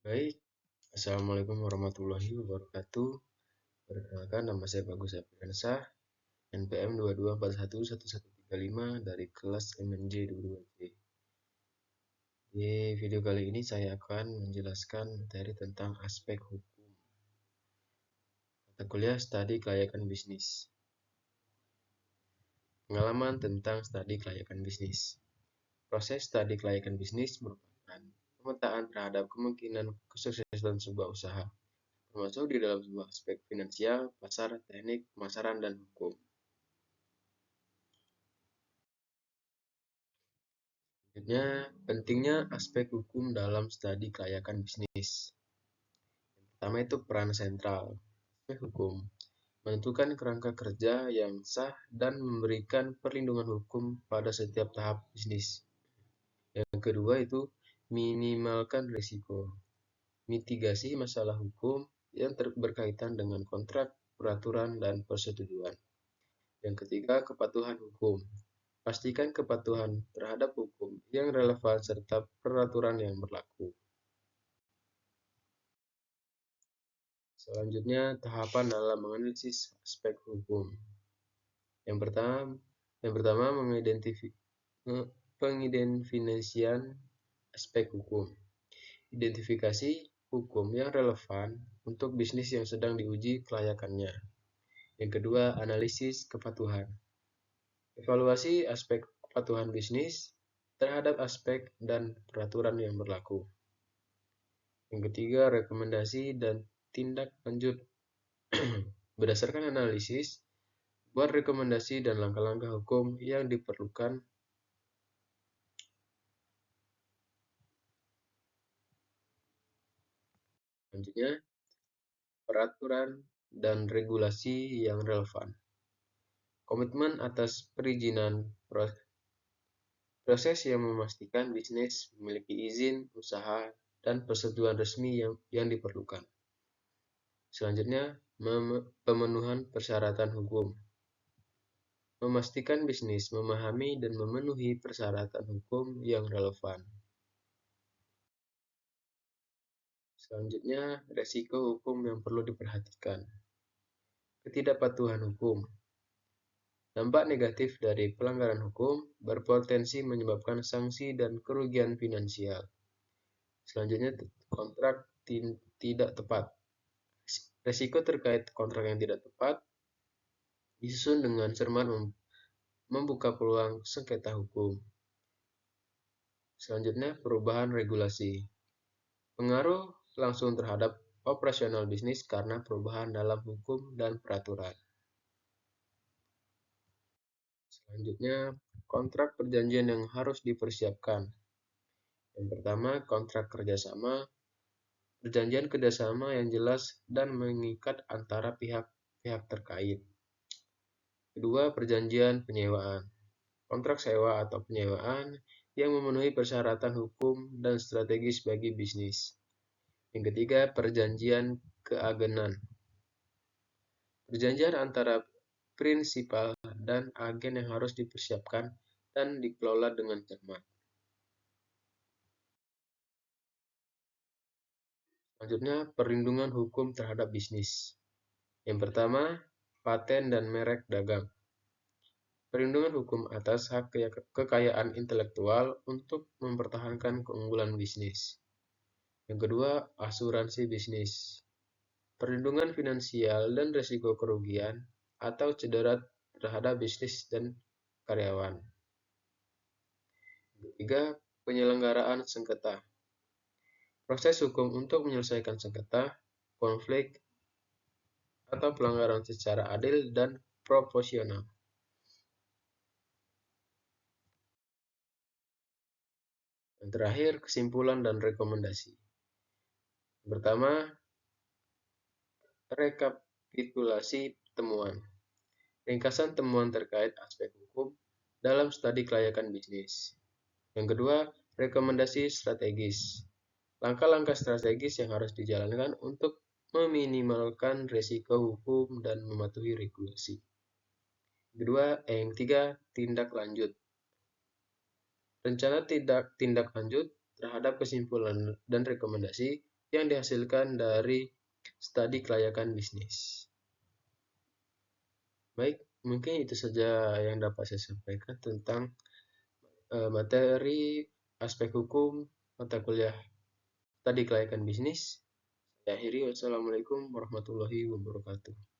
Baik, Assalamualaikum warahmatullahi wabarakatuh. Perkenalkan, nama saya Bagus Apriansyah, NPM 22411135 dari kelas MNJ 22C. Di video kali ini saya akan menjelaskan materi tentang aspek hukum. Mata kuliah Studi Kelayakan Bisnis. Pengalaman tentang studi kelayakan bisnis. Proses studi kelayakan bisnis merupakan pemetaan terhadap kemungkinan kesuksesan sebuah usaha, termasuk di dalam sebuah aspek finansial, pasar, teknik, pemasaran, dan hukum. Selanjutnya, pentingnya aspek hukum dalam studi kelayakan bisnis. Yang pertama itu peran sentral. Aspek hukum menentukan kerangka kerja yang sah dan memberikan perlindungan hukum pada setiap tahap bisnis. Yang kedua itu minimalkan risiko. Mitigasi masalah hukum yang berkaitan dengan kontrak, peraturan, dan persetujuan. Yang ketiga, kepatuhan hukum. Pastikan kepatuhan terhadap hukum yang relevan serta peraturan yang berlaku. Selanjutnya, tahapan dalam menganalisis aspek hukum. Yang pertama pengidentifikasian aspek hukum. Identifikasi hukum yang relevan untuk bisnis yang sedang diuji kelayakannya. Yang kedua, analisis kepatuhan. Evaluasi aspek kepatuhan bisnis terhadap aspek dan peraturan yang berlaku. Yang ketiga, rekomendasi dan tindak lanjut. Berdasarkan analisis, buat rekomendasi dan langkah-langkah hukum yang diperlukan. Selanjutnya, peraturan dan regulasi yang relevan. Komitmen atas perizinan proses yang memastikan bisnis memiliki izin usaha dan persetujuan resmi yang diperlukan. Selanjutnya, pemenuhan persyaratan hukum. Memastikan bisnis memahami dan memenuhi persyaratan hukum yang relevan. Selanjutnya, resiko hukum yang perlu diperhatikan. Ketidakpatuhan hukum. Dampak negatif dari pelanggaran hukum berpotensi menyebabkan sanksi dan kerugian finansial. Selanjutnya, kontrak tidak tepat. Resiko terkait kontrak yang tidak tepat disusun dengan cermat membuka peluang sengketa hukum. Selanjutnya, perubahan regulasi. Pengaruh langsung terhadap operasional bisnis karena perubahan dalam hukum dan peraturan. Selanjutnya, kontrak perjanjian yang harus dipersiapkan. Yang pertama, kontrak kerjasama. Perjanjian kerjasama yang jelas dan mengikat antara pihak-pihak terkait. Kedua, perjanjian penyewaan. Kontrak sewa atau penyewaan yang memenuhi persyaratan hukum dan strategis bagi bisnis. Yang ketiga, perjanjian keagenan. Perjanjian antara prinsipal dan agen yang harus dipersiapkan dan dikelola dengan cermat. Selanjutnya, perlindungan hukum terhadap bisnis. Yang pertama, paten dan merek dagang. Perlindungan hukum atas hak kekayaan intelektual untuk mempertahankan keunggulan bisnis. Yang kedua, asuransi bisnis. Perlindungan finansial dan risiko kerugian atau cedera terhadap bisnis dan karyawan. Yang ketiga, penyelenggaraan sengketa. Proses hukum untuk menyelesaikan sengketa, konflik, atau pelanggaran secara adil dan proporsional. Yang terakhir, kesimpulan dan rekomendasi. Pertama, rekapitulasi temuan. Ringkasan temuan terkait aspek hukum dalam studi kelayakan bisnis. Yang kedua, rekomendasi strategis. Langkah-langkah strategis yang harus dijalankan untuk meminimalkan risiko hukum dan mematuhi regulasi. Yang ketiga, tindak lanjut. Rencana tindak lanjut terhadap kesimpulan dan rekomendasi yang dihasilkan dari studi kelayakan bisnis. Baik, mungkin itu saja yang dapat saya sampaikan tentang materi aspek hukum mata kuliah studi kelayakan bisnis. Saya akhiri, wassalamualaikum warahmatullahi wabarakatuh.